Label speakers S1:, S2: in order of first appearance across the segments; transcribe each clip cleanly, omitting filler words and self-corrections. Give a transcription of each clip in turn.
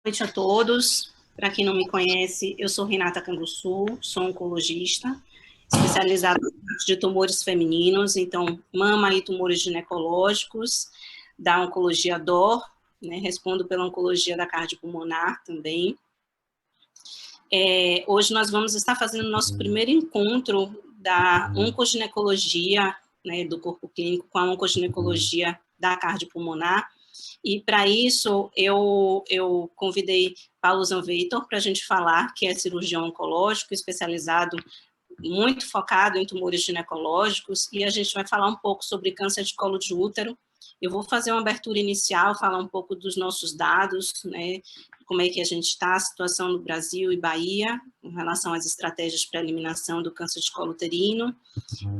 S1: Noite a todos. Para quem não me conhece, eu sou Renata Canguçu, sou oncologista, especializada em tumores femininos, então mama e tumores ginecológicos, da oncologia DOR, né, respondo pela oncologia da cardiopulmonar também. Hoje nós vamos estar fazendo o nosso primeiro encontro da oncoginecologia, né, do corpo clínico com a oncoginecologia da cardiopulmonar. E, para isso, eu convidei Paulo Zanveitor para a gente falar, que é cirurgião oncológico, especializado, muito focado em tumores ginecológicos, e a gente vai falar um pouco sobre câncer de colo de útero. Eu vou fazer uma abertura inicial, falar um pouco dos nossos dados, né, como é que a gente está, a situação no Brasil e Bahia, em relação às estratégias para a eliminação do câncer de colo uterino.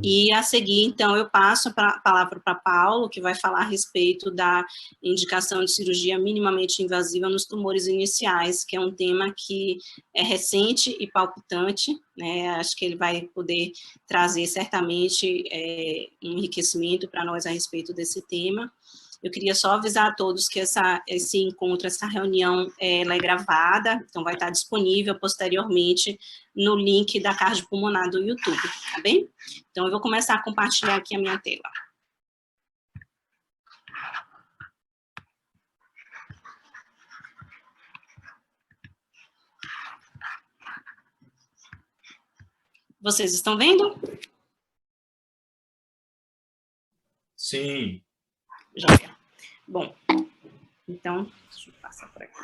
S1: E, a seguir, então, eu passo a palavra para Paulo, que vai falar a respeito da indicação de cirurgia minimamente invasiva nos tumores iniciais, que é um tema que é recente e palpitante, né? Acho que ele vai poder trazer, certamente, um enriquecimento para nós a respeito desse tema. Eu queria só avisar a todos que esse encontro, essa reunião, ela é gravada, então vai estar disponível posteriormente no link da cardiopulmonar do YouTube, tá bem? Então, eu vou começar a compartilhar aqui a minha tela. Vocês estão vendo?
S2: Sim.
S1: Joia. Bom, então, deixa eu passar por aqui.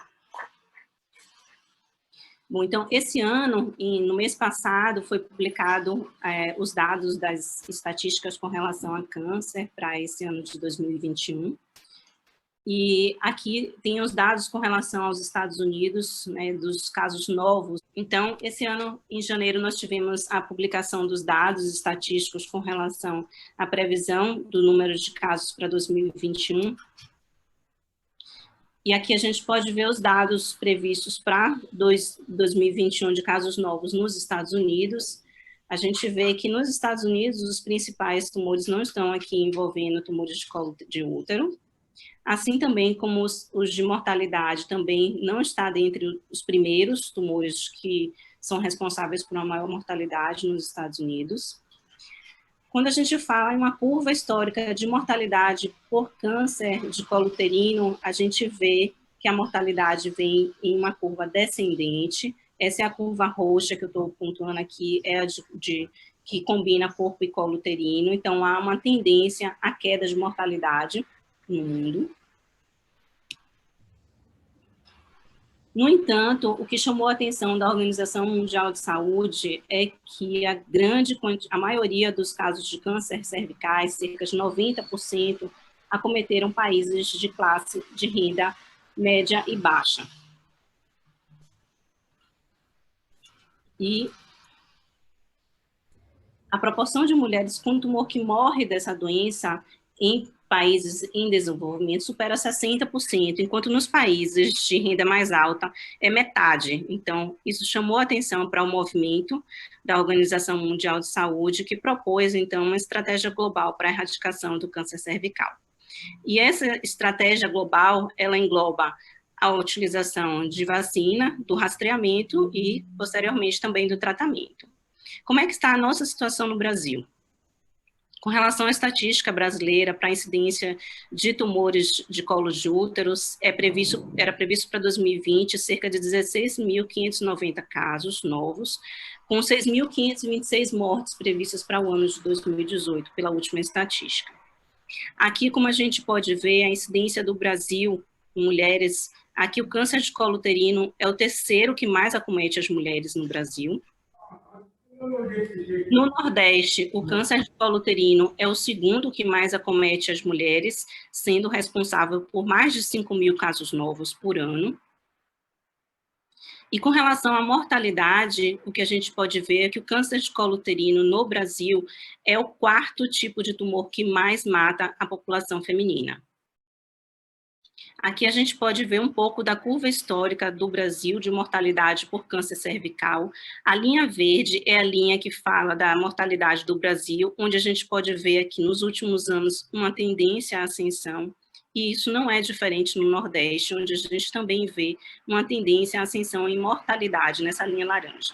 S1: Bom, então, esse ano, no mês passado, foi publicado os dados das estatísticas com relação a câncer para esse ano de 2021. E aqui tem os dados com relação aos Estados Unidos, né, dos casos novos. Então, esse ano, em janeiro, nós tivemos a publicação dos dados estatísticos com relação à previsão do número de casos para 2021. E aqui a gente pode ver os dados previstos para 2021 de casos novos nos Estados Unidos. A gente vê que nos Estados Unidos os principais tumores não estão aqui envolvendo tumores de colo de útero, assim também como os de mortalidade também não está dentre os primeiros tumores que são responsáveis por uma maior mortalidade nos Estados Unidos. Quando a gente fala em uma curva histórica de mortalidade por câncer de colo uterino, a gente vê que a mortalidade vem em uma curva descendente. Essa é a curva roxa que eu estou pontuando aqui, é a que combina corpo e colo uterino. Então, há uma tendência à queda de mortalidade no mundo. No entanto, o que chamou a atenção da Organização Mundial de Saúde é que a maioria dos casos de câncer cervicais, cerca de 90%, acometeram países de classe de renda média e baixa. E a proporção de mulheres com tumor que morre dessa doença em países em desenvolvimento supera 60%, enquanto nos países de renda mais alta é metade. Então, isso chamou a atenção para o movimento da Organização Mundial de Saúde, que propôs, então, uma estratégia global para a erradicação do câncer cervical. E essa estratégia global, ela engloba a utilização de vacina, do rastreamento e, posteriormente, também do tratamento. Como é que está a nossa situação no Brasil? Com relação à estatística brasileira para a incidência de tumores de colo de úteros, era previsto para 2020 cerca de 16.590 casos novos, com 6.526 mortes previstas para o ano de 2018, pela última estatística. Aqui, como a gente pode ver, a incidência do Brasil em mulheres, aqui o câncer de colo uterino é o terceiro que mais acomete as mulheres no Brasil. No Nordeste, o câncer de colo uterino é o segundo que mais acomete as mulheres, sendo responsável por mais de 5.000 casos novos por ano. E com relação à mortalidade, o que a gente pode ver é que o câncer de colo uterino no Brasil é o quarto tipo de tumor que mais mata a população feminina. Aqui a gente pode ver um pouco da curva histórica do Brasil de mortalidade por câncer cervical. A linha verde é a linha que fala da mortalidade do Brasil, onde a gente pode ver aqui nos últimos anos uma tendência à ascensão. e isso não é diferente no Nordeste, onde a gente também vê uma tendência à ascensão em mortalidade nessa linha laranja.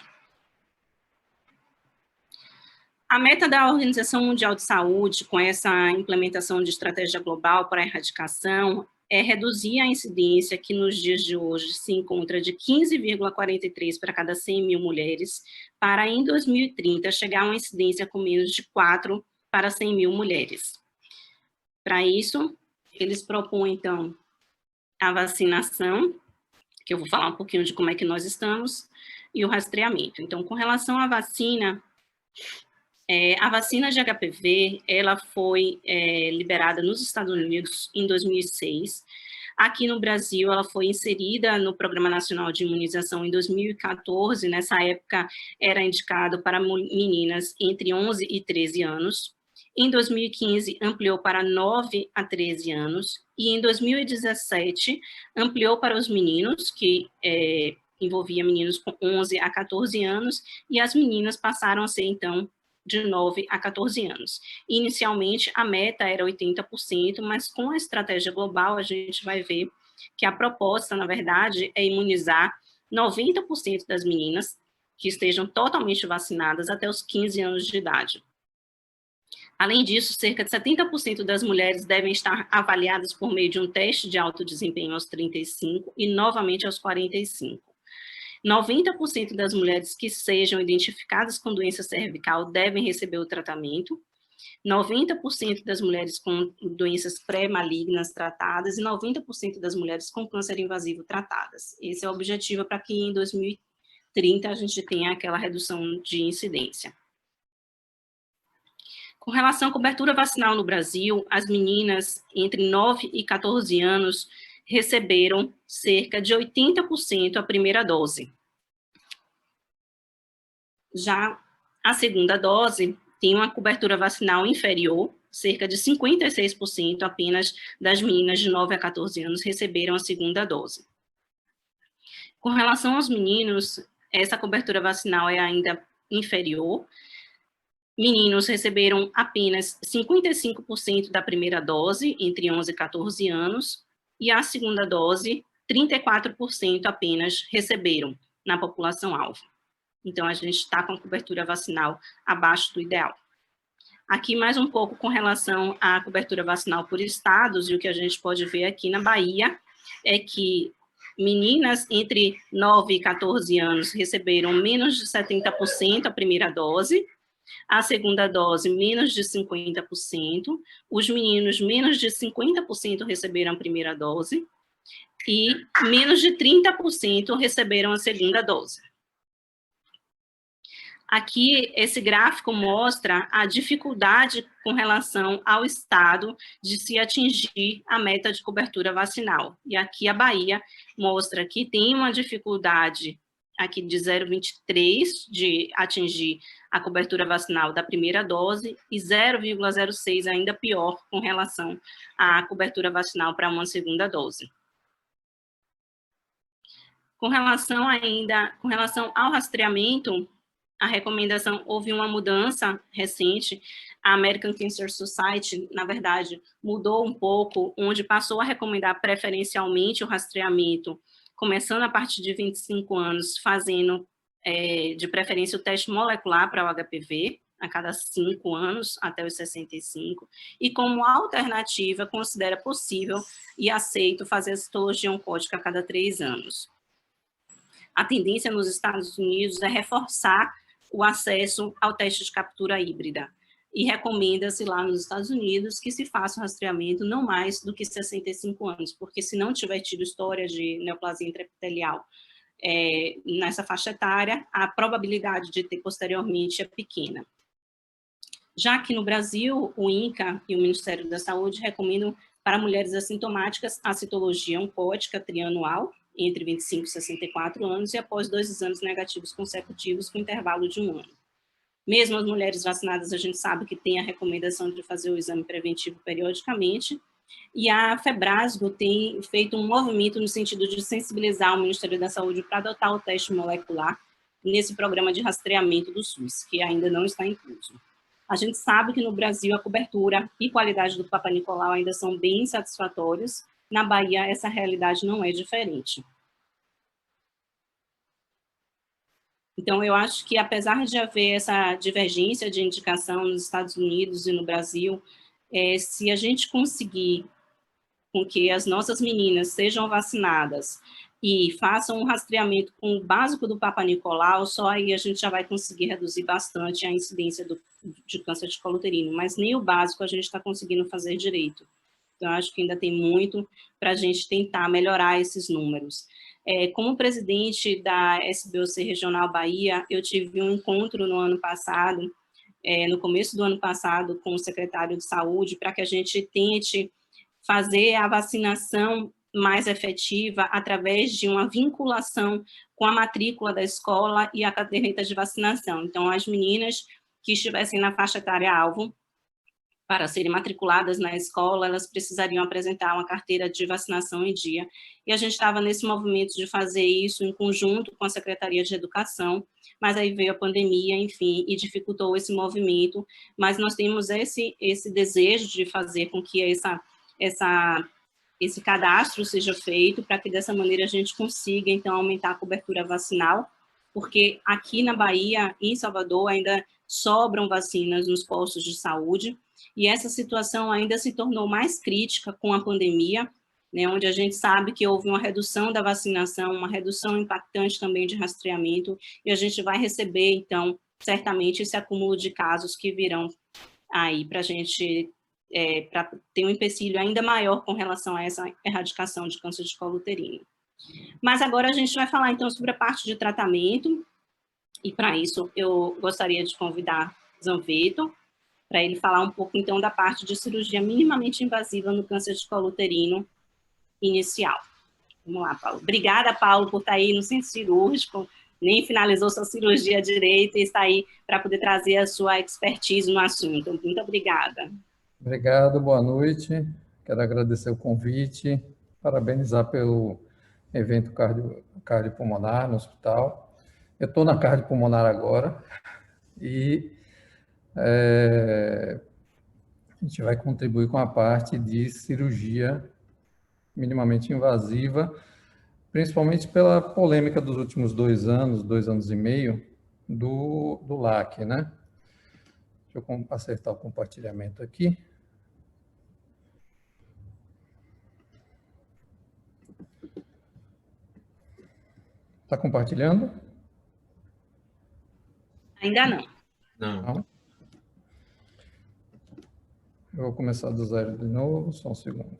S1: A meta da Organização Mundial de Saúde, com essa implementação de estratégia global para a erradicação, é reduzir a incidência, que nos dias de hoje se encontra de 15,43 para cada 100 mil mulheres, para em 2030 chegar a uma incidência com menos de 4 para 100 mil mulheres. Para isso, eles propõem, então, a vacinação, que eu vou falar um pouquinho de como é que nós estamos, e o rastreamento. Então, com relação à vacina, a vacina de HPV, ela foi liberada nos Estados Unidos em 2006. Aqui no Brasil, ela foi inserida no Programa Nacional de Imunização em 2014. Nessa época, era indicado para meninas entre 11 e 13 anos. Em 2015, ampliou para 9 a 13 anos. E em 2017, ampliou para os meninos, que envolvia meninos com 11 a 14 anos, e as meninas passaram a ser, então, de 9 a 14 anos. Inicialmente, a meta era 80%, mas com a estratégia global, a gente vai ver que a proposta, na verdade, é imunizar 90% das meninas que estejam totalmente vacinadas até os 15 anos de idade. Além disso, cerca de 70% das mulheres devem estar avaliadas por meio de um teste de alto desempenho aos 35 e novamente aos 45. 90% das mulheres que sejam identificadas com doença cervical devem receber o tratamento, 90% das mulheres com doenças pré-malignas tratadas e 90% das mulheres com câncer invasivo tratadas. Esse é o objetivo para que em 2030 a gente tenha aquela redução de incidência. Com relação à cobertura vacinal no Brasil, as meninas entre 9 e 14 anos receberam cerca de 80% a primeira dose. Já a segunda dose tem uma cobertura vacinal inferior, cerca de 56% apenas das meninas de 9 a 14 anos receberam a segunda dose. Com relação aos meninos, essa cobertura vacinal é ainda inferior. Meninos receberam apenas 55% da primeira dose, entre 11 e 14 anos, e a segunda dose, 34% apenas receberam na população-alvo. Então, a gente está com a cobertura vacinal abaixo do ideal. Aqui, mais um pouco com relação à cobertura vacinal por estados, e o que a gente pode ver aqui na Bahia é que meninas entre 9 e 14 anos receberam menos de 70% a primeira dose, a segunda dose, menos de 50%, os meninos, menos de 50% receberam a primeira dose, e menos de 30% receberam a segunda dose. Aqui, esse gráfico mostra a dificuldade com relação ao estado de se atingir a meta de cobertura vacinal. E aqui a Bahia mostra que tem uma dificuldade aqui de 0,23 de atingir a cobertura vacinal da primeira dose e 0,06 ainda pior com relação à cobertura vacinal para uma segunda dose. Com relação ao rastreamento, a recomendação, houve uma mudança recente, a American Cancer Society, na verdade, mudou um pouco, onde passou a recomendar preferencialmente o rastreamento, começando a partir de 25 anos, fazendo, de preferência, o teste molecular para o HPV, a cada 5 anos, até os 65, e como alternativa, considera possível e aceito fazer a citologia oncótica a cada 3 anos. A tendência nos Estados Unidos é reforçar o acesso ao teste de captura híbrida, e recomenda-se lá nos Estados Unidos que se faça o rastreamento não mais do que 65 anos, porque se não tiver tido história de neoplasia intraepitelial nessa faixa etária, a probabilidade de ter posteriormente é pequena. Já que no Brasil, o INCA e o Ministério da Saúde recomendam para mulheres assintomáticas a citologia oncótica trianual, entre 25 e 64 anos, e após 2 exames negativos consecutivos com intervalo de 1 ano. Mesmo as mulheres vacinadas, a gente sabe que tem a recomendação de fazer o exame preventivo periodicamente, e a FEBRASGO tem feito um movimento no sentido de sensibilizar o Ministério da Saúde para adotar o teste molecular nesse programa de rastreamento do SUS, que ainda não está incluso. A gente sabe que no Brasil a cobertura e qualidade do Papa Nicolau ainda são bem satisfatórios. Na Bahia, essa realidade não é diferente. Então, eu acho que, apesar de haver essa divergência de indicação nos Estados Unidos e no Brasil, se a gente conseguir com que as nossas meninas sejam vacinadas e façam um rastreamento com o básico do Papa Nicolau, só aí a gente já vai conseguir reduzir bastante a incidência de câncer de colo uterino, mas nem o básico a gente está conseguindo fazer direito. Então, acho que ainda tem muito para a gente tentar melhorar esses números. Como presidente da SBOC Regional Bahia, eu tive um encontro no ano passado, no começo do ano passado, com o secretário de Saúde, para que a gente tente fazer a vacinação mais efetiva através de uma vinculação com a matrícula da escola e a caderneta de vacinação. Então, as meninas que estivessem na faixa etária-alvo, para serem matriculadas na escola, elas precisariam apresentar uma carteira de vacinação em dia. E a gente estava nesse movimento de fazer isso em conjunto com a Secretaria de Educação, mas aí veio a pandemia, enfim, e dificultou esse movimento. Mas nós temos esse desejo de fazer com que esse cadastro seja feito, para que dessa maneira a gente consiga, então, aumentar a cobertura vacinal, porque aqui na Bahia, em Salvador, ainda sobram vacinas nos postos de saúde, e essa situação ainda se tornou mais crítica com a pandemia, né, onde a gente sabe que houve uma redução da vacinação, uma redução impactante também de rastreamento, e a gente vai receber, então, certamente esse acúmulo de casos que virão aí para a gente, para ter um empecilho ainda maior com relação a essa erradicação de câncer de colo uterino. Mas agora a gente vai falar, então, sobre a parte de tratamento, e para isso eu gostaria de convidar Zanvetto, para ele falar um pouco, então, da parte de cirurgia minimamente invasiva no câncer de colo uterino inicial. Vamos lá, Paulo. Obrigada, Paulo, por estar aí no centro cirúrgico, nem finalizou sua cirurgia direito e está aí para poder trazer a sua expertise no assunto. Muito obrigada.
S2: Obrigado, boa noite. Quero agradecer o convite, parabenizar pelo evento cardiopulmonar no hospital. Eu estou na cardiopulmonar agora e a gente vai contribuir com a parte de cirurgia minimamente invasiva, principalmente pela polêmica dos últimos 2 anos e meio, do LAC, né? Deixa eu acertar o compartilhamento aqui. Está compartilhando?
S1: Ainda não.
S2: Não. Eu vou começar do zero de novo, só um segundo.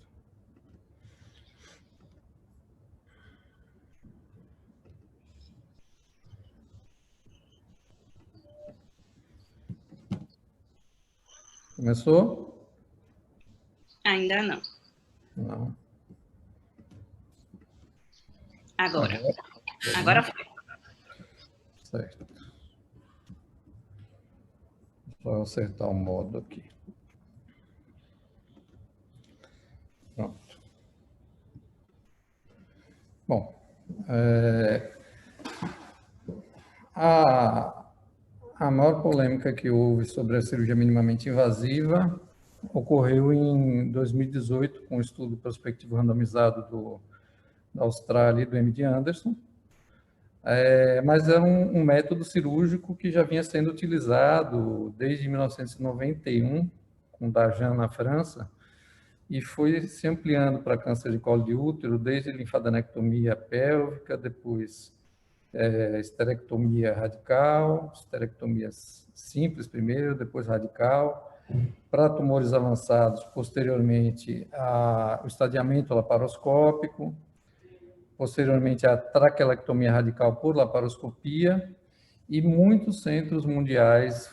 S2: Começou?
S1: Ainda não.
S2: Não.
S1: Agora. Agora foi.
S2: Certo. Só acertar o modo aqui. Pronto. Bom, a maior polêmica que houve sobre a cirurgia minimamente invasiva ocorreu em 2018, com um estudo prospectivo randomizado da Austrália e do MD Anderson, mas era um método cirúrgico que já vinha sendo utilizado desde 1991, com Dajan na França, e foi se ampliando para câncer de colo de útero, desde linfadenectomia pélvica, depois esterectomia radical, esterectomia simples primeiro, depois radical, para tumores avançados, posteriormente o estadiamento laparoscópico, posteriormente a traquelectomia radical por laparoscopia, e muitos centros mundiais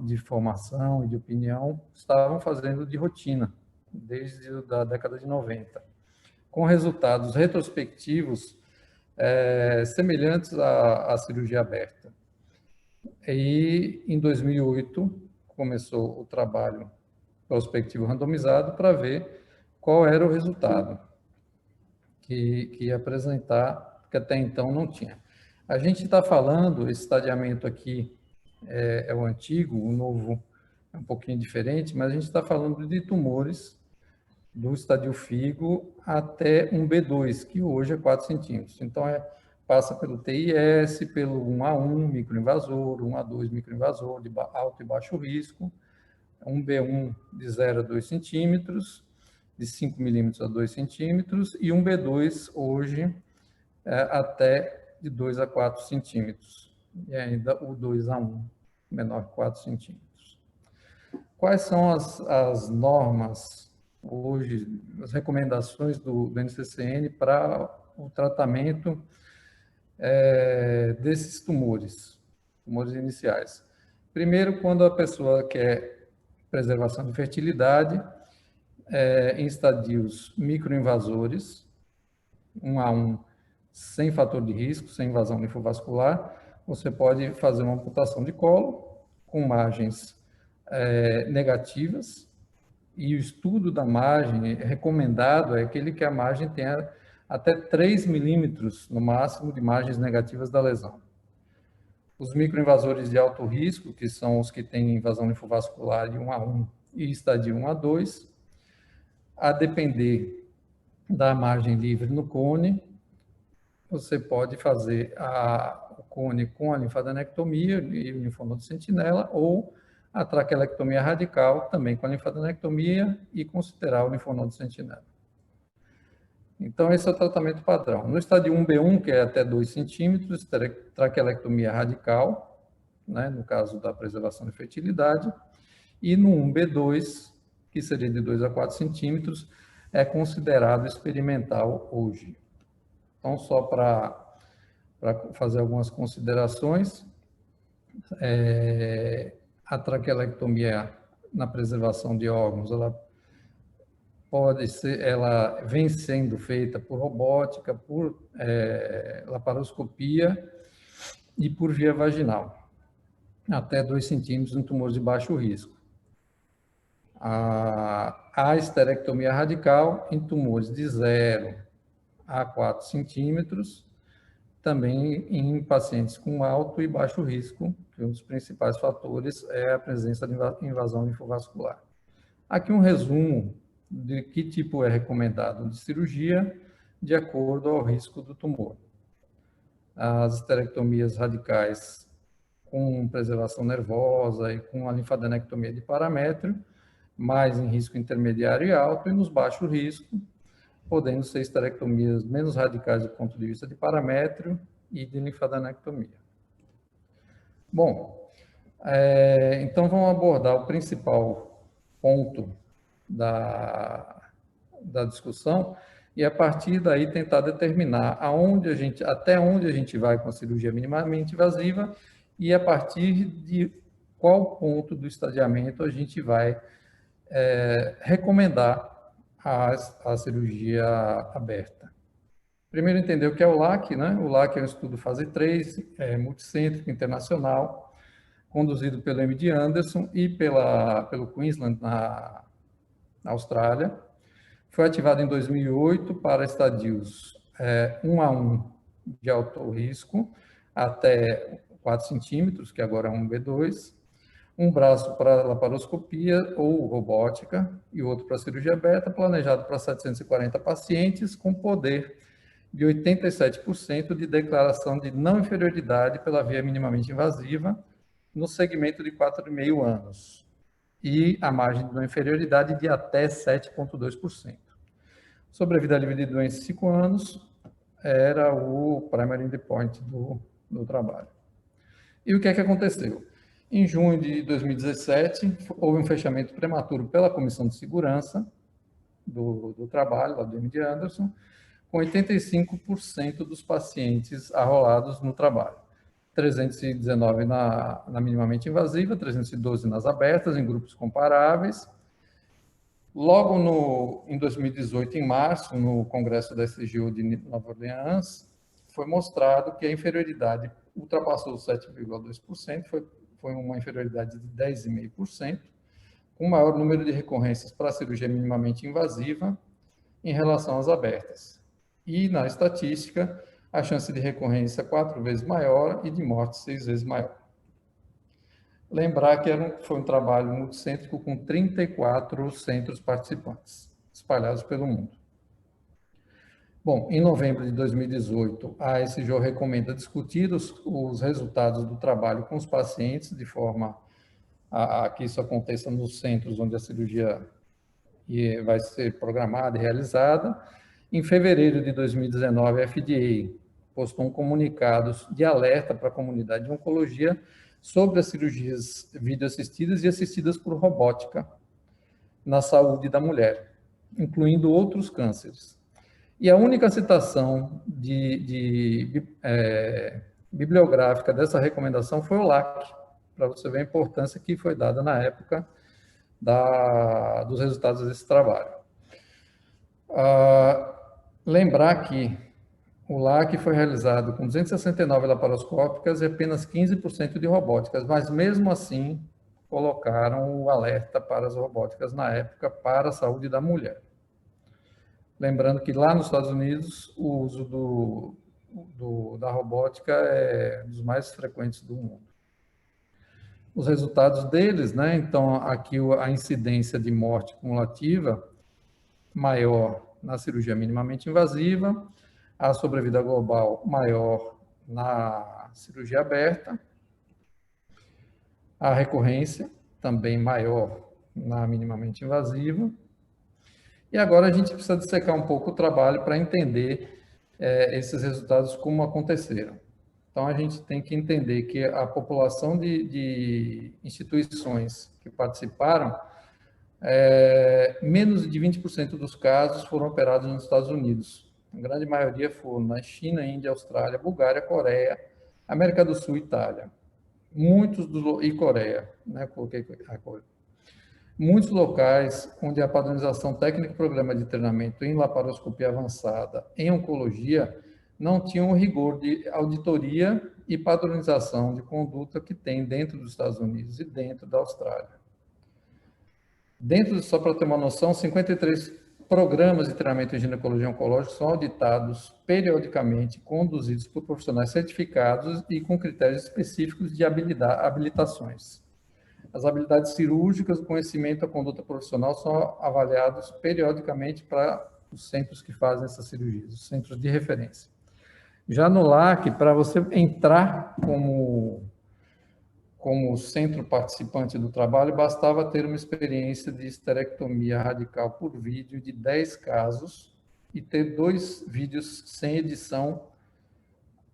S2: de formação e de opinião estavam fazendo de rotina, desde a década de 90, com resultados retrospectivos semelhantes à cirurgia aberta. E, em 2008, começou o trabalho prospectivo randomizado para ver qual era o resultado que ia apresentar, porque até então não tinha. A gente está falando, esse estadiamento aqui é o antigo, o novo é um pouquinho diferente, mas a gente está falando de tumores do estadio figo até um B2, que hoje é 4 centímetros. Então, passa pelo TIS, pelo 1A1 microinvasor, 1A2 microinvasor de alto e baixo risco, um B1 de 0 a 2 centímetros, de 5 milímetros a 2 centímetros, e um B2 hoje até de 2 a 4 centímetros, e ainda o 2A1, menor que 4 centímetros. Quais são as normas hoje, as recomendações do NCCN para o tratamento desses tumores iniciais? Primeiro, quando a pessoa quer preservação de fertilidade, em estadios microinvasores, 1A1, sem fator de risco, sem invasão linfovascular, você pode fazer uma amputação de colo com margens negativas, e o estudo da margem recomendado é aquele que a margem tenha até 3 milímetros, no máximo, de margens negativas da lesão. Os microinvasores de alto risco, que são os que têm invasão linfovascular de 1A1 e estadio 1A2, a depender da margem livre no cone, você pode fazer o cone com a linfadenectomia e o linfonodo sentinela, ou a traquelectomia radical, também com a linfadenectomia, e considerar o linfonodo sentinela. Então, esse é o tratamento padrão. No estádio 1B1, que é até 2 centímetros, traquelectomia radical, né, no caso da preservação de fertilidade, e no 1B2, que seria de 2 a 4 centímetros, é considerado experimental hoje. Então, só para fazer algumas considerações, a traquelectomia na preservação de órgãos, ela vem sendo feita por robótica, por laparoscopia e por via vaginal, até 2 centímetros em tumores de baixo risco. A esterectomia radical em tumores de 0 a 4 centímetros, também em pacientes com alto e baixo risco, que um dos principais fatores é a presença de invasão linfovascular. Aqui um resumo de que tipo é recomendado de cirurgia, de acordo ao risco do tumor. As esterectomias radicais com preservação nervosa e com a linfadenectomia de paramétrio, mais em risco intermediário e alto, e nos baixos riscos, podendo ser esterectomias menos radicais do ponto de vista de paramétrio e de linfadenectomia. Bom, então vamos abordar o principal ponto da discussão e, a partir daí, tentar determinar até onde a gente vai com a cirurgia minimamente invasiva e a partir de qual ponto do estadiamento a gente vai recomendar a cirurgia aberta. Primeiro, entender o que é o LAC, né? O LAC é um estudo fase 3, multicêntrico, internacional, conduzido pelo MD Anderson e pelo Queensland, na Austrália. Foi ativado em 2008 para estadios 1A1 de alto risco, até 4 centímetros, que agora é um B2, um braço para laparoscopia ou robótica e outro para cirurgia aberta, planejado para 740 pacientes, com poder de 87% de declaração de não inferioridade pela via minimamente invasiva no segmento de 4,5 anos e a margem de não inferioridade de até 7,2%. Sobrevida livre de doença 5 anos era o primary endpoint do trabalho. E o que é que aconteceu? Em junho de 2017, houve um fechamento prematuro pela Comissão de Segurança do Trabalho, lá do MD Anderson, com 85% dos pacientes arrolados no trabalho. 319 na minimamente invasiva, 312 nas abertas, em grupos comparáveis. Logo em 2018, em março, no Congresso da SGO de Nova Orleans, foi mostrado que a inferioridade ultrapassou 7,2%, foi uma inferioridade de 10,5%, com maior número de recorrências para a cirurgia minimamente invasiva em relação às abertas. E, na estatística, a chance de recorrência 4 vezes maior e de morte 6 vezes maior. Lembrar que foi um trabalho multicêntrico com 34 centros participantes, espalhados pelo mundo. Bom, em novembro de 2018, a ASJ recomenda discutir os resultados do trabalho com os pacientes, de forma a que isso aconteça nos centros onde a cirurgia vai ser programada e realizada. Em fevereiro de 2019, a FDA postou um comunicado de alerta para a comunidade de oncologia sobre as cirurgias videoassistidas e assistidas por robótica na saúde da mulher, incluindo outros cânceres. E a única citação bibliográfica dessa recomendação foi o LAC, para você ver a importância que foi dada na época dos resultados desse trabalho. Lembrar que o LAC foi realizado com 269 laparoscópicas e apenas 15% de robóticas, mas mesmo assim colocaram o alerta para as robóticas na época para a saúde da mulher. Lembrando que lá nos Estados Unidos o uso da robótica é um dos mais frequentes do mundo. Os resultados deles, né? Então, aqui a incidência de morte cumulativa maior na cirurgia minimamente invasiva, a sobrevida global maior na cirurgia aberta, a recorrência também maior na minimamente invasiva. E agora a gente precisa dissecar um pouco o trabalho para entender esses resultados como aconteceram. Então, a gente tem que entender que a população de instituições que participaram, menos de 20% dos casos foram operados nos Estados Unidos. A grande maioria foram na China, Índia, Austrália, Bulgária, Coreia, América do Sul e Itália. E Coreia, né? Coloquei a Coreia. Muitos locais onde a padronização técnica e programa de treinamento em laparoscopia avançada em oncologia não tinham o rigor de auditoria e padronização de conduta que tem dentro dos Estados Unidos e dentro da Austrália. Só para ter uma noção, 53 programas de treinamento em ginecologia oncológica são auditados periodicamente, conduzidos por profissionais certificados e com critérios específicos de habilitações. As habilidades cirúrgicas, o conhecimento e a conduta profissional são avaliados periodicamente para os centros que fazem essas cirurgias, os centros de referência. Já no LAC, para você entrar como centro participante do trabalho, bastava ter uma experiência de esterectomia radical por vídeo de 10 casos e ter 2 vídeos sem edição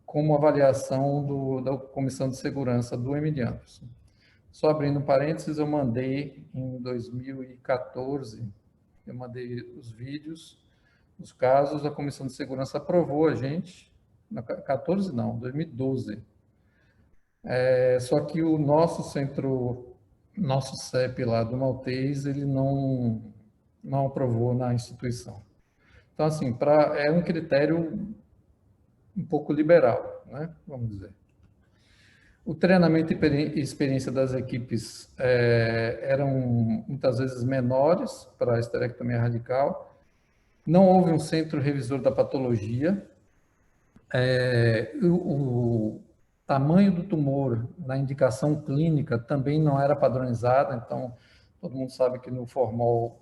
S2: como avaliação da Comissão de Segurança do M.D. Anderson. Só abrindo parênteses, eu mandei em 2014, eu mandei os vídeos, os casos, a Comissão de Segurança aprovou a gente, 2012. Só que o nosso centro, nosso CEP lá do Maltês, ele não aprovou na instituição. Então, assim, é um critério um pouco liberal, né? Vamos dizer. O treinamento e experiência das equipes eram muitas vezes menores para a esterectomia radical. Não houve um centro revisor da patologia. O tamanho do tumor na indicação clínica também não era padronizado, então todo mundo sabe que no formol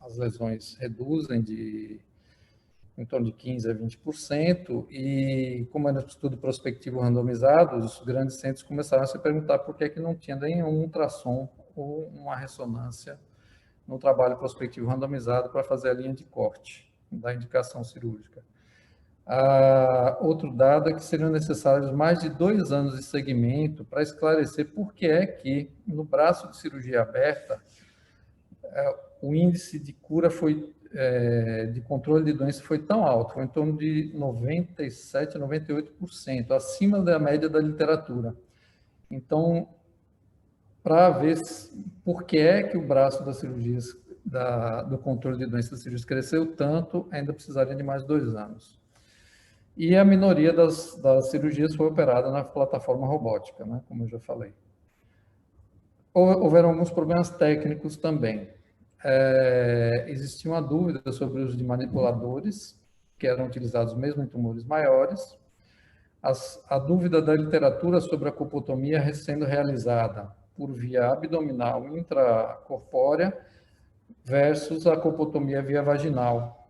S2: as lesões reduzem em torno de 15% a 20%, e como era um estudo prospectivo randomizado, os grandes centros começaram a se perguntar por que não tinha nenhum ultrassom ou uma ressonância no trabalho prospectivo randomizado para fazer a linha de corte da indicação cirúrgica. Outro dado é que seriam necessários mais de 2 anos de segmento para esclarecer por que é que no braço de cirurgia aberta o índice de cura de controle de doença foi tão alto, foi em torno de 97% a 98%, acima da média da literatura. Então, para ver por que é que o braço das cirurgias, do controle de doenças cirúrgicas cresceu tanto, ainda precisaria de mais 2 anos. E a minoria das cirurgias foi operada na plataforma robótica, né, como eu já falei. Houveram alguns problemas técnicos também. Existia uma dúvida sobre o uso de manipuladores, que eram utilizados mesmo em tumores maiores. A dúvida da literatura sobre a colpotomia sendo realizada por via abdominal intracorpórea versus a colpotomia via vaginal,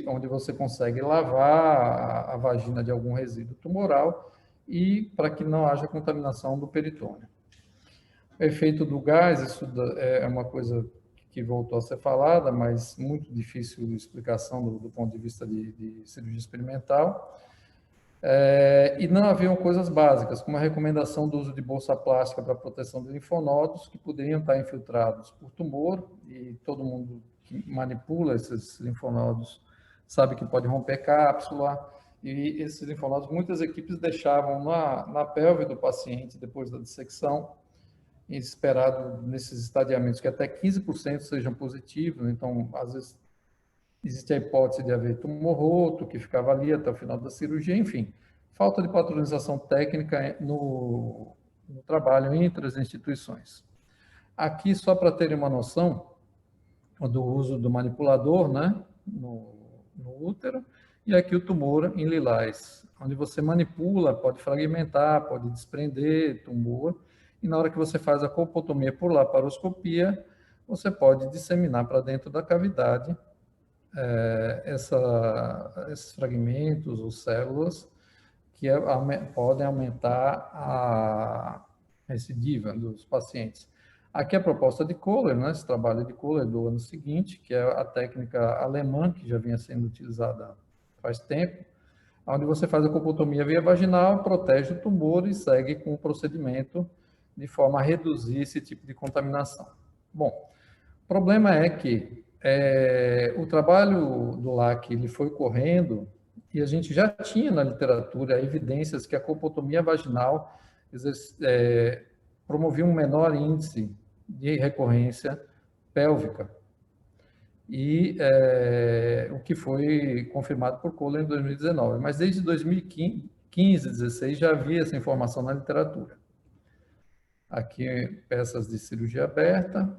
S2: onde você consegue lavar a vagina de algum resíduo tumoral e para que não haja contaminação do peritônio. O efeito do gás, isso é uma coisa que voltou a ser falada, mas muito difícil de explicação do ponto de vista de cirurgia experimental. E não haviam coisas básicas, como a recomendação do uso de bolsa plástica para proteção de linfonodos, que poderiam estar infiltrados por tumor, e todo mundo que manipula esses linfonodos sabe que pode romper cápsula, e esses linfonodos, muitas equipes deixavam na pelve do paciente, depois da dissecção, esperado nesses estadiamentos que até 15% sejam positivos, então, às vezes, existe a hipótese de haver tumor roto, que ficava ali até o final da cirurgia, enfim. Falta de padronização técnica no trabalho entre as instituições. Aqui, só para terem uma noção do uso do manipulador, né, no útero, e aqui o tumor em lilás, onde você manipula, pode fragmentar, pode desprender tumor, e na hora que você faz a colpotomia por laparoscopia, você pode disseminar para dentro da cavidade esses fragmentos ou células que podem aumentar a recidiva dos pacientes. Aqui a proposta de Kohler, né, esse trabalho de Kohler do ano seguinte, que é a técnica alemã, que já vinha sendo utilizada faz tempo, onde você faz a colpotomia via vaginal, protege o tumor e segue com o procedimento de forma a reduzir esse tipo de contaminação. Bom, o problema é que o trabalho do LAC ele foi correndo e a gente já tinha na literatura evidências que a colpotomia vaginal promovia um menor índice de recorrência pélvica. E o que foi confirmado por Kohler em 2019. Mas desde 2015, 2016 já havia essa informação na literatura. Aqui, peças de cirurgia aberta.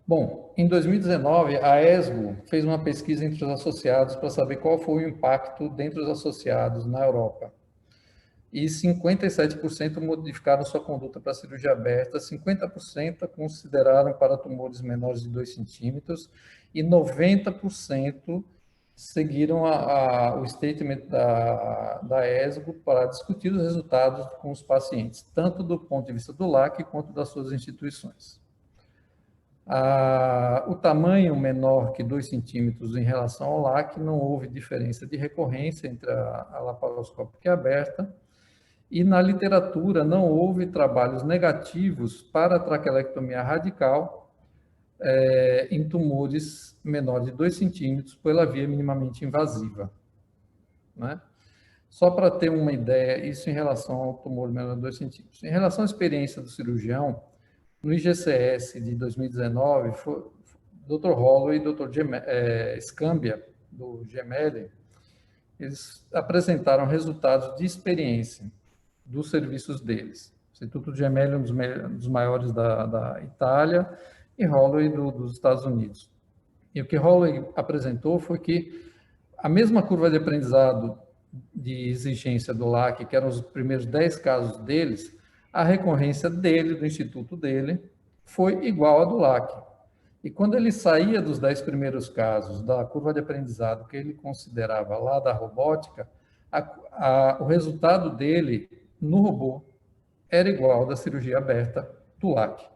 S2: Bom, em 2019, a ESGO fez uma pesquisa entre os associados para saber qual foi o impacto dentre os associados na Europa. E 57% modificaram sua conduta para cirurgia aberta, 50% consideraram para tumores menores de 2 centímetros e 90% seguiram o statement da ESGO para discutir os resultados com os pacientes, tanto do ponto de vista do LAC quanto das suas instituições. O tamanho menor que 2 centímetros em relação ao LAC, não houve diferença de recorrência entre a laparoscópica e a aberta, e na literatura não houve trabalhos negativos para a traquelectomia radical em tumores menores de 2 centímetros pela via minimamente invasiva. Né? Só para ter uma ideia, isso em relação ao tumor menor de 2 centímetros. Em relação à experiência do cirurgião, no IGCS de 2019, o Dr. Holloway e Dr. Scambia, do Gemelli, eles apresentaram resultados de experiência dos serviços deles. O Instituto Gemelli é um dos maiores da Itália e Holloway dos Estados Unidos. E o que Holloway apresentou foi que a mesma curva de aprendizado de exigência do LAC, que eram os primeiros 10 casos deles, a recorrência dele, do instituto dele, foi igual à do LAC. E quando ele saía dos 10 primeiros casos da curva de aprendizado que ele considerava lá da robótica, o resultado dele no robô era igual ao da cirurgia aberta do LAC.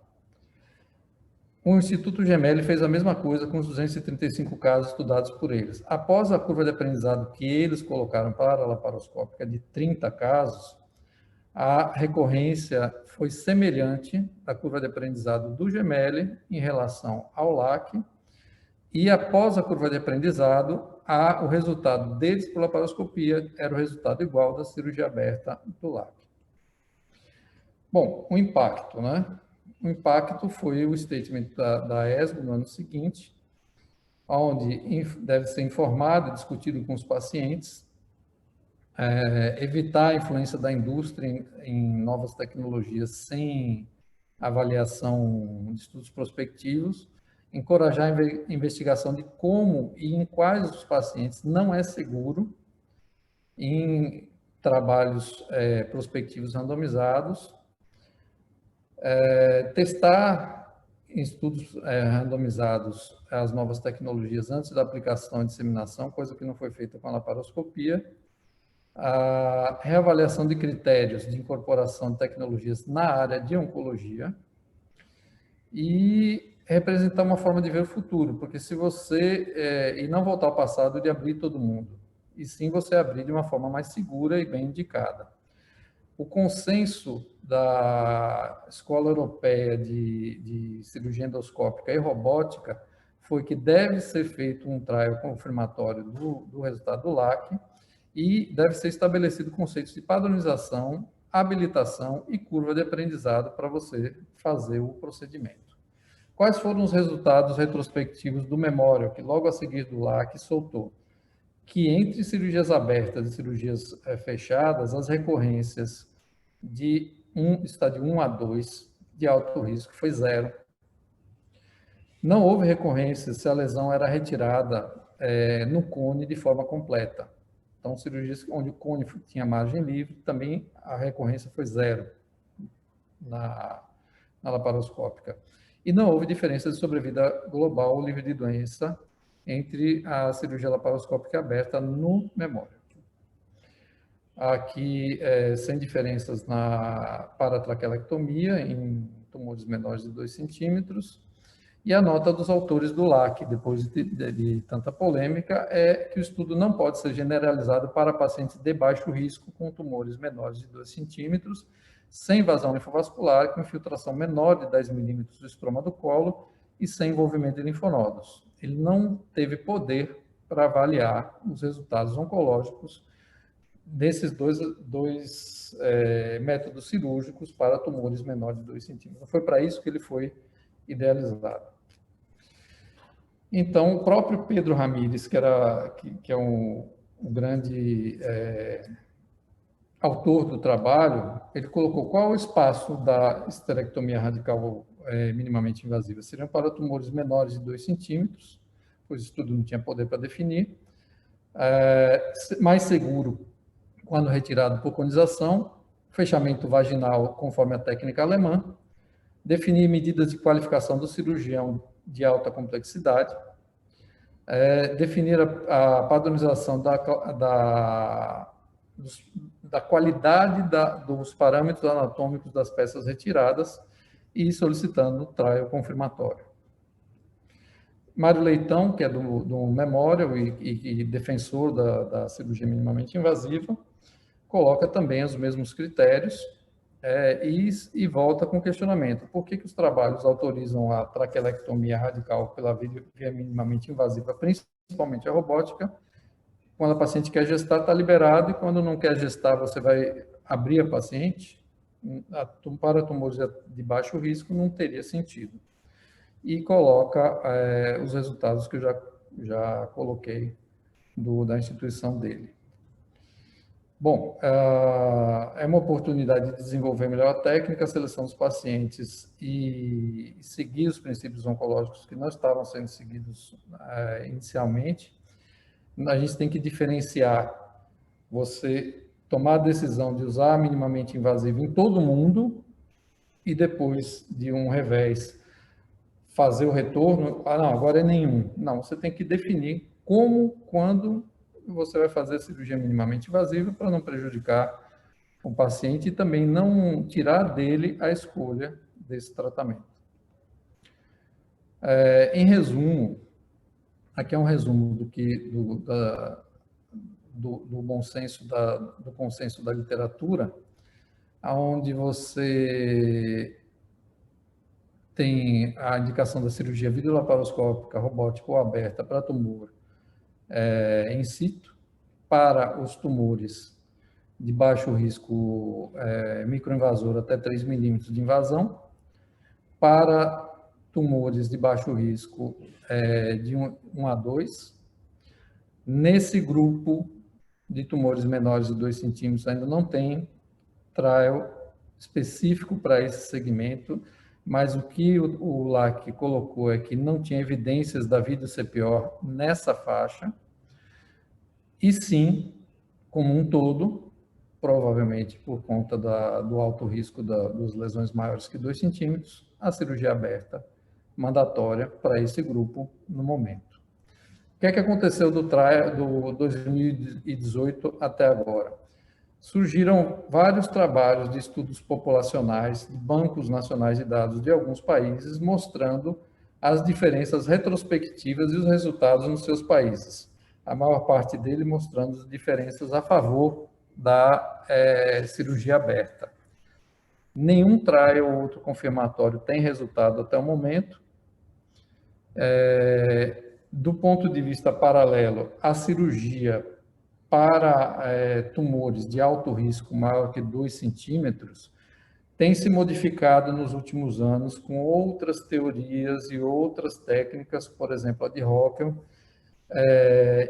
S2: O Instituto Gemelli fez a mesma coisa com os 235 casos estudados por eles. Após a curva de aprendizado que eles colocaram para a laparoscópica de 30 casos, a recorrência foi semelhante à curva de aprendizado do Gemelli em relação ao LAC, e após a curva de aprendizado, o resultado deles por laparoscopia era o resultado igual da cirurgia aberta do LAC. Bom, o impacto, né? O impacto foi o statement da ESGO no ano seguinte, onde deve ser informado e discutido com os pacientes, evitar a influência da indústria em novas tecnologias sem avaliação de estudos prospectivos, encorajar a investigação de como e em quais os pacientes não é seguro em trabalhos prospectivos randomizados, testar em estudos randomizados as novas tecnologias antes da aplicação e disseminação, coisa que não foi feita com a laparoscopia, a reavaliação de critérios de incorporação de tecnologias na área de oncologia e representar uma forma de ver o futuro, porque se você, e não voltar ao passado de abrir todo mundo, e sim você abrir de uma forma mais segura e bem indicada. O consenso da Escola Europeia de Cirurgia Endoscópica e Robótica foi que deve ser feito um trial confirmatório do resultado do LAC e deve ser estabelecido conceitos de padronização, habilitação e curva de aprendizado para você fazer o procedimento. Quais foram os resultados retrospectivos do Memorial, que logo a seguir do LAC soltou? Que entre cirurgias abertas e cirurgias fechadas, as recorrências de estádio 1 a 2 de alto risco foi 0. Não houve recorrência se a lesão era retirada no cone de forma completa. Então, cirurgias onde o cone tinha margem livre, também a recorrência foi 0 na laparoscópica. E não houve diferença de sobrevida global ou livre de doença entre a cirurgia laparoscópica aberta no Memorial. Aqui, sem diferenças na paratraquelectomia, em tumores menores de 2 centímetros, e a nota dos autores do LAC, depois de tanta polêmica, é que o estudo não pode ser generalizado para pacientes de baixo risco com tumores menores de 2 centímetros, sem invasão linfovascular, com infiltração menor de 10 milímetros do estroma do colo e sem envolvimento de linfonodos. Ele não teve poder para avaliar os resultados oncológicos desses dois métodos cirúrgicos para tumores menores de 2 centímetros. Foi para isso que ele foi idealizado. Então, o próprio Pedro Ramírez, que é um grande autor do trabalho, ele colocou qual o espaço da esterectomia radical minimamente invasiva. Seriam para tumores menores de 2 centímetros, pois o estudo não tinha poder para definir, mais seguro quando retirado por conização, fechamento vaginal conforme a técnica alemã, definir medidas de qualificação do cirurgião de alta complexidade, definir a padronização da qualidade dos parâmetros anatômicos das peças retiradas e solicitando trial confirmatório. Mário Leitão, que é do Memorial e defensor da cirurgia minimamente invasiva, coloca também os mesmos critérios e volta com o questionamento. Por que os trabalhos autorizam a traquelectomia radical pela via minimamente invasiva, principalmente a robótica? Quando a paciente quer gestar, está liberado, e quando não quer gestar, você vai abrir a paciente. Para tumores de baixo risco, não teria sentido. E coloca os resultados que eu já coloquei da instituição dele. Bom, é uma oportunidade de desenvolver melhor a técnica, a seleção dos pacientes e seguir os princípios oncológicos que não estavam sendo seguidos inicialmente. A gente tem que diferenciar você tomar a decisão de usar minimamente invasivo em todo mundo e depois de um revés fazer o retorno, não, agora é nenhum. Não, você tem que definir como, quando você vai fazer a cirurgia minimamente invasiva para não prejudicar o paciente e também não tirar dele a escolha desse tratamento. Em resumo, aqui é um resumo do bom senso, do consenso da literatura, onde você tem a indicação da cirurgia videolaparoscópica, robótica ou aberta para tumor in situ, para os tumores de baixo risco microinvasor até 3 milímetros de invasão, para tumores de baixo risco de 1 a 2. Nesse grupo de tumores menores de 2 centímetros ainda não tem trial específico para esse segmento, mas o que o LAC colocou é que não tinha evidências da vida CPO nessa faixa, e sim como um todo, provavelmente por conta do alto risco das lesões maiores que 2 centímetros, a cirurgia aberta mandatória para esse grupo no momento. O que é que aconteceu do 2018 até agora? Surgiram vários trabalhos de estudos populacionais, de bancos nacionais de dados de alguns países, mostrando as diferenças retrospectivas e os resultados nos seus países. A maior parte dele mostrando as diferenças a favor da cirurgia aberta. Nenhum trial ou outro confirmatório tem resultado até o momento. Do ponto de vista paralelo, a cirurgia para tumores de alto risco maior que 2 centímetros tem se modificado nos últimos anos com outras teorias e outras técnicas, por exemplo, a de Hockel,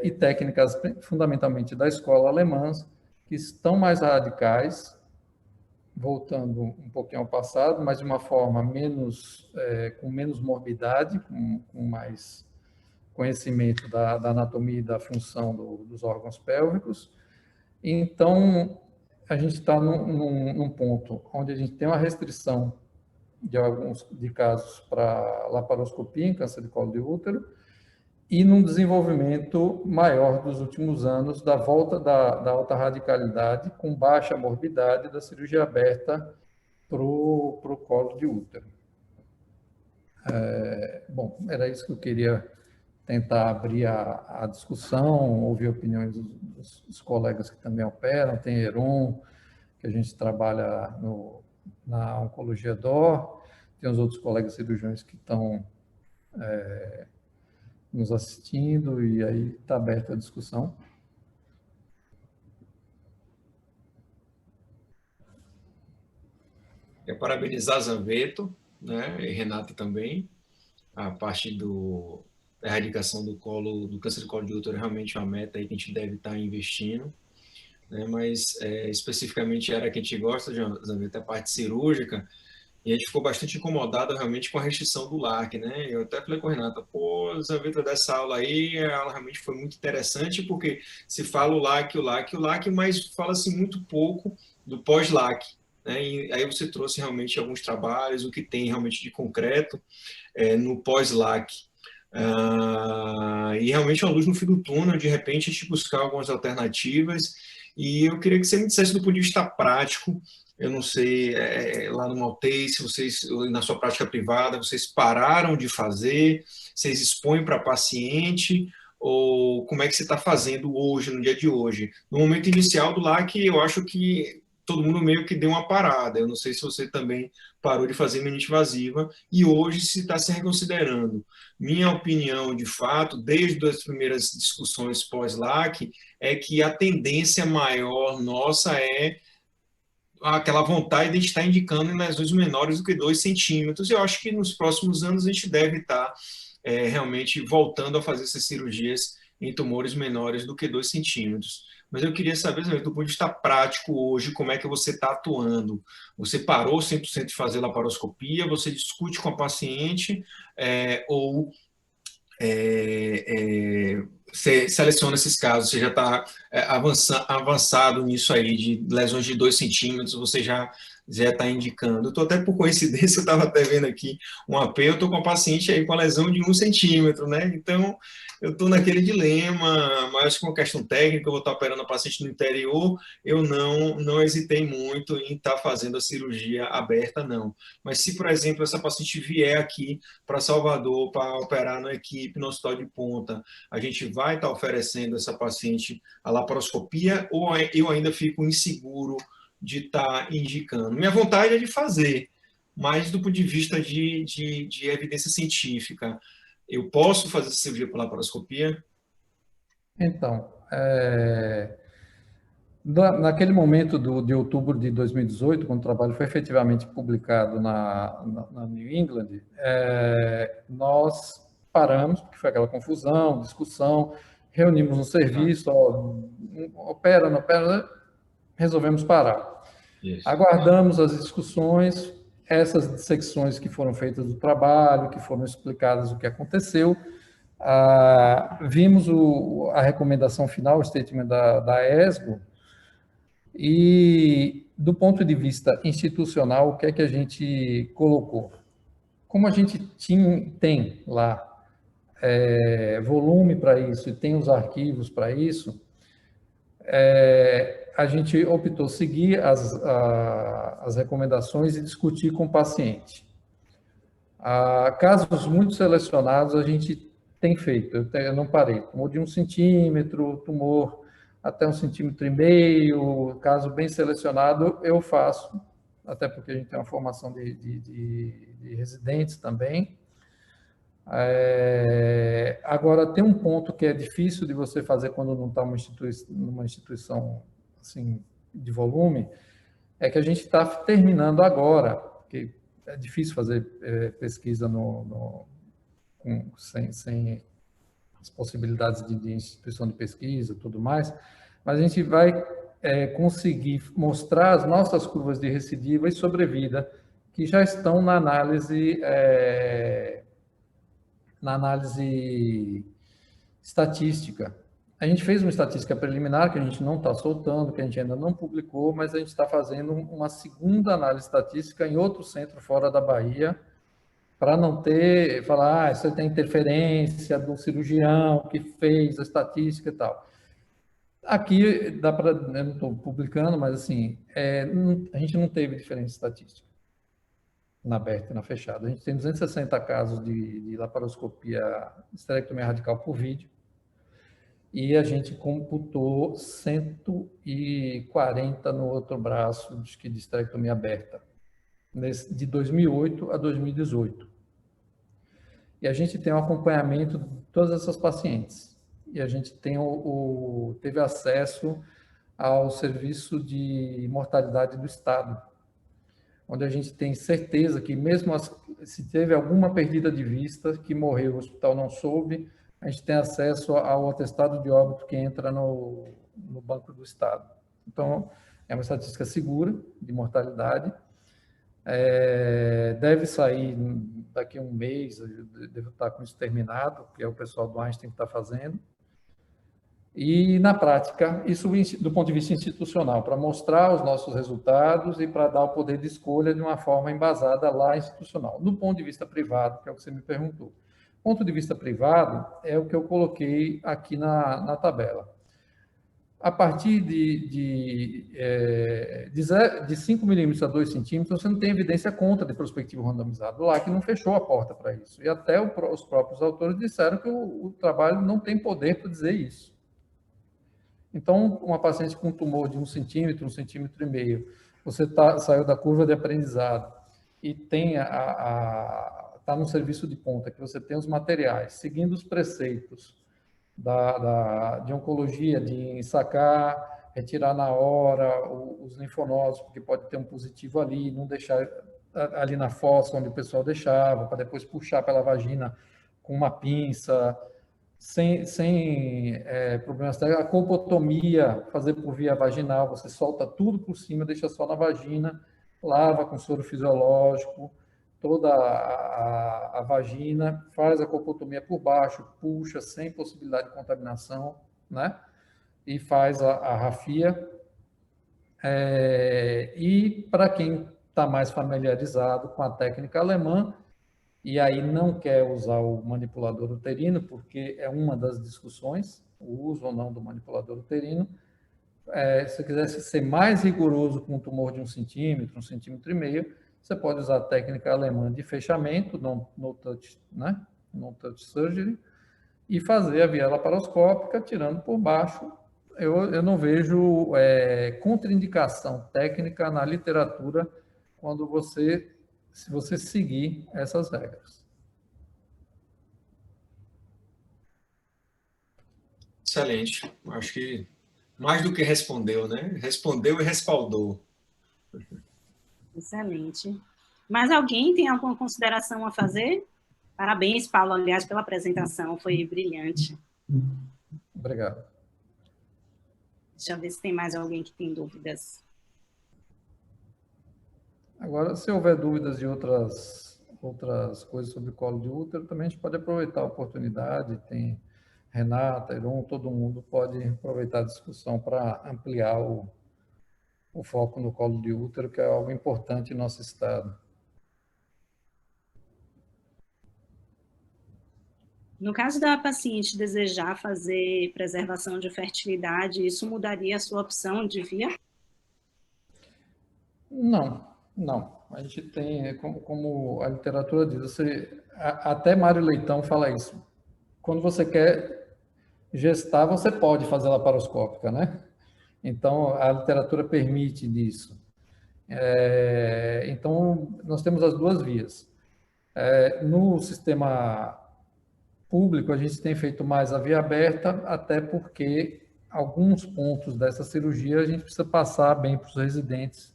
S2: e técnicas fundamentalmente da escola alemã, que estão mais radicais, voltando um pouquinho ao passado, mas de uma forma com menos morbidade, com mais conhecimento da anatomia e da função dos órgãos pélvicos. Então, a gente está num ponto onde a gente tem uma restrição de casos para laparoscopia em câncer de colo de útero e num desenvolvimento maior dos últimos anos da volta da alta radicalidade com baixa morbidade da cirurgia aberta para o colo de útero. Bom, era isso que eu queria tentar abrir a discussão, ouvir opiniões dos colegas que também operam, tem Heron, que a gente trabalha na oncologia DOR, tem os outros colegas cirurgiões que estão nos assistindo, e aí está aberta a discussão.
S3: É parabenizar Zanvetto, né, e Renata também, a parte da erradicação do câncer de colo de útero é realmente uma meta aí que a gente deve estar investindo, né? Mas especificamente era que a gente gosta, Zanvetto, a parte cirúrgica, e a gente ficou bastante incomodado realmente com a restrição do LAC, né? Eu até falei com a Renata, pô, Zanvetto, dessa aula aí, a aula realmente foi muito interessante, porque se fala o LAC, mas fala-se muito pouco do pós-LAC, né? E aí você trouxe realmente alguns trabalhos, o que tem realmente de concreto no pós-LAC. E realmente uma luz no fim do túnel, de repente a gente buscar algumas alternativas, e eu queria que você me dissesse do ponto de vista prático, eu não sei, lá no Maltese, se vocês, na sua prática privada, vocês pararam de fazer, vocês expõem para paciente, ou como é que você está fazendo hoje, no dia de hoje? No momento inicial do LAC, eu acho que todo mundo meio que deu uma parada, eu não sei se você também parou de fazer meningite invasiva, e hoje se está se reconsiderando. Minha opinião, de fato, desde as primeiras discussões pós-LAC, é que a tendência maior nossa é aquela vontade de estar indicando em lesões menores do que 2 centímetros. Eu acho que nos próximos anos a gente deve estar realmente voltando a fazer essas cirurgias em tumores menores do que 2 centímetros. Mas eu queria saber, do ponto de vista prático hoje, como é que você está atuando? Você parou 100% de fazer laparoscopia? Você discute com a paciente? Ou você seleciona esses casos? Você já está avançado nisso aí, de lesões de 2 centímetros, você já está indicando. Eu estou até por coincidência, eu estava até vendo aqui um AP, eu estou com a paciente aí com a lesão de 1 centímetro, né? Então, eu estou naquele dilema, mas com uma questão técnica, eu vou estar operando a paciente no interior, eu não hesitei muito em estar fazendo a cirurgia aberta, não. Mas se, por exemplo, essa paciente vier aqui para Salvador para operar na equipe, no hospital de ponta, a gente vai estar oferecendo essa paciente a laparoscopia, ou eu ainda fico inseguro de estar indicando? Minha vontade é de fazer, mas do ponto de vista de evidência científica, eu posso fazer essa cirurgia por laparoscopia?
S2: Então, naquele momento de outubro de 2018, quando o trabalho foi efetivamente publicado na New England, nós paramos, porque foi aquela confusão, discussão, reunimos um serviço, opera, não opera, resolvemos parar. Isso. Aguardamos as discussões, essas dissecções que foram feitas do trabalho, que foram explicadas o que aconteceu, vimos a recomendação final, o statement da ESGO, E, do ponto de vista institucional, o que é que a gente colocou? Como a gente tem lá volume para isso e tem os arquivos para isso, a gente optou seguir as recomendações e discutir com o paciente. Casos muito selecionados a gente tem feito, eu não parei, tumor de 1 centímetro, tumor até 1,5 centímetros, caso bem selecionado, eu faço, até porque a gente tem uma formação de residentes também. Agora, tem um ponto que é difícil de você fazer quando não está numa instituição assim, de volume, é que a gente está terminando agora, porque é difícil fazer pesquisa sem as possibilidades de instituição de pesquisa e tudo mais, mas a gente vai conseguir mostrar as nossas curvas de recidiva e sobrevida, que já estão na análise estatística. A gente fez uma estatística preliminar, que a gente não está soltando, que a gente ainda não publicou, mas a gente está fazendo uma segunda análise estatística em outro centro fora da Bahia, para não falar, isso tem interferência do cirurgião que fez a estatística e tal. Aqui, eu não estou publicando, mas assim, a gente não teve diferença estatística na aberta e na fechada. A gente tem 260 casos de laparoscopia esterectomia radical por vídeo e a gente computou 140 no outro braço de esterectomia aberta, de 2008 a 2018. E a gente tem um acompanhamento de todas essas pacientes. E a gente teve acesso ao serviço de mortalidade do Estado, onde a gente tem certeza que mesmo se teve alguma perdida de vista, que morreu, o hospital não soube, a gente tem acesso ao atestado de óbito que entra no Banco do Estado. Então, é uma estatística segura de mortalidade. Deve sair daqui a um mês, eu devo estar com isso terminado, que é o pessoal do Einstein que está fazendo. E, na prática, isso do ponto de vista institucional, para mostrar os nossos resultados e para dar o poder de escolha de uma forma embasada lá institucional. Do ponto de vista privado, que é o que você me perguntou. Do ponto de vista privado, é o que eu coloquei aqui na tabela. A partir de 5 milímetros a 2 centímetros, você não tem evidência contra de prospectivo randomizado. Lá que não fechou a porta para isso. E até os próprios autores disseram que o trabalho não tem poder para dizer isso. Então, uma paciente com tumor de 1 centímetro, 1,5 centímetros, você saiu da curva de aprendizado e está no serviço de ponta, que você tem os materiais, seguindo os preceitos de oncologia, de sacar, retirar na hora os linfonodos, porque pode ter um positivo ali, não deixar ali na fossa onde o pessoal deixava, para depois puxar pela vagina com uma pinça, sem problemas técnicos. A colpotomia, fazer por via vaginal, você solta tudo por cima, deixa só na vagina, lava com soro fisiológico, toda a vagina, faz a colpotomia por baixo, puxa sem possibilidade de contaminação, né? E faz a rafia. E para quem está mais familiarizado com a técnica alemã, e aí não quer usar o manipulador uterino, porque é uma das discussões, o uso ou não do manipulador uterino. Se você quisesse ser mais rigoroso com um tumor de 1 centímetro, 1,5 centímetros, você pode usar a técnica alemã de fechamento, no touch, né? No touch surgery, e fazer a via laparoscópica, tirando por baixo. Eu não vejo contraindicação técnica na literatura se você seguir essas regras.
S3: Excelente. Acho que mais do que respondeu, né? Respondeu e respaldou.
S1: Excelente. Mas alguém tem alguma consideração a fazer? Parabéns, Paulo, aliás, pela apresentação, foi brilhante.
S2: Obrigado.
S1: Deixa eu ver se tem mais alguém que tem dúvidas.
S2: Agora, se houver dúvidas de outras coisas sobre colo de útero, também a gente pode aproveitar a oportunidade, tem Renata, Heron, todo mundo pode aproveitar a discussão para ampliar o foco no colo de útero, que é algo importante em nosso estado.
S1: No caso da paciente desejar fazer preservação de fertilidade, isso mudaria a sua opção de via?
S2: Não, não. A gente tem, como a literatura diz, até Mário Leitão fala isso. Quando você quer gestar, você pode fazer laparoscópica, né? Então, a literatura permite isso. Então, nós temos as duas vias. No sistema público, a gente tem feito mais a via aberta, até porque alguns pontos dessa cirurgia a gente precisa passar bem para os residentes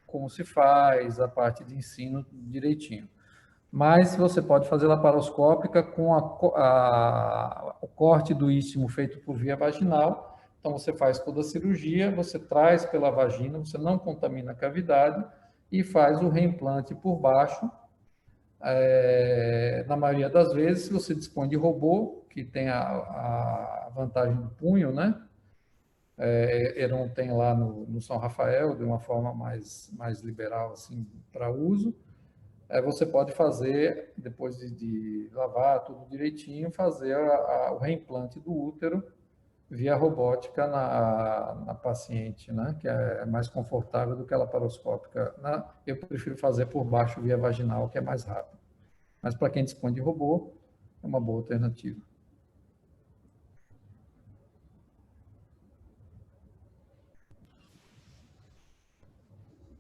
S2: como se faz, a parte de ensino direitinho. Mas você pode fazer laparoscópica com o corte do istmo feito por via vaginal. Então, você faz toda a cirurgia, você traz pela vagina, você não contamina a cavidade e faz o reimplante por baixo. Na maioria das vezes, se você dispõe de robô, que tem a vantagem do punho, né? Heron tem lá no São Rafael, de uma forma mais liberal assim, para uso. Você pode fazer, depois de lavar tudo direitinho, fazer o reimplante do útero via robótica na paciente, né? Que é mais confortável do que a laparoscópica. Eu prefiro fazer por baixo via vaginal, que é mais rápido. Mas para quem dispõe de robô, é uma boa alternativa.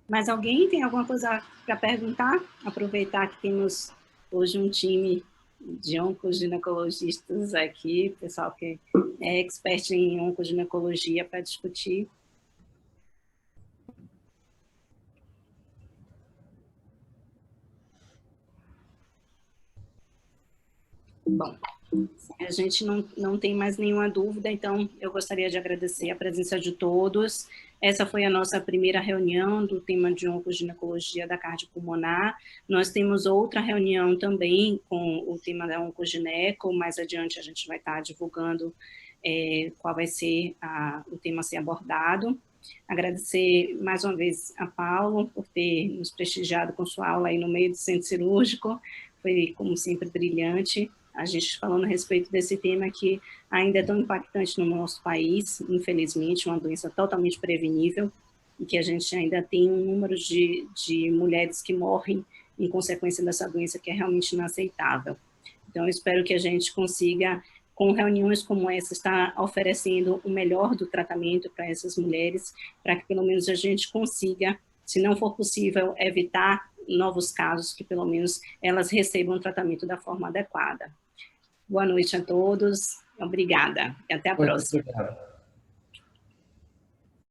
S1: Mas alguém tem alguma coisa para perguntar? Aproveitar que temos hoje um time de oncoginecologistas aqui, pessoal que é expert em oncoginecologia para discutir. Bom, a gente não tem mais nenhuma dúvida, então eu gostaria de agradecer a presença de todos. Essa foi a nossa primeira reunião do tema de oncoginecologia da cardiopulmonar. Nós temos outra reunião também com o tema da oncogineco, mais adiante a gente vai estar divulgando qual vai ser o tema a ser abordado. Agradecer mais uma vez a Paulo por ter nos prestigiado com sua aula aí no meio do centro cirúrgico, foi como sempre brilhante. A gente falando a respeito desse tema que ainda é tão impactante no nosso país, infelizmente, uma doença totalmente prevenível, e que a gente ainda tem um número de mulheres que morrem em consequência dessa doença que é realmente inaceitável. Então, eu espero que a gente consiga, com reuniões como essa, estar oferecendo o melhor do tratamento para essas mulheres, para que pelo menos a gente consiga, se não for possível, evitar novos casos, que pelo menos elas recebam o tratamento da forma adequada. Boa noite a todos, obrigada e até a próxima.
S2: Obrigado.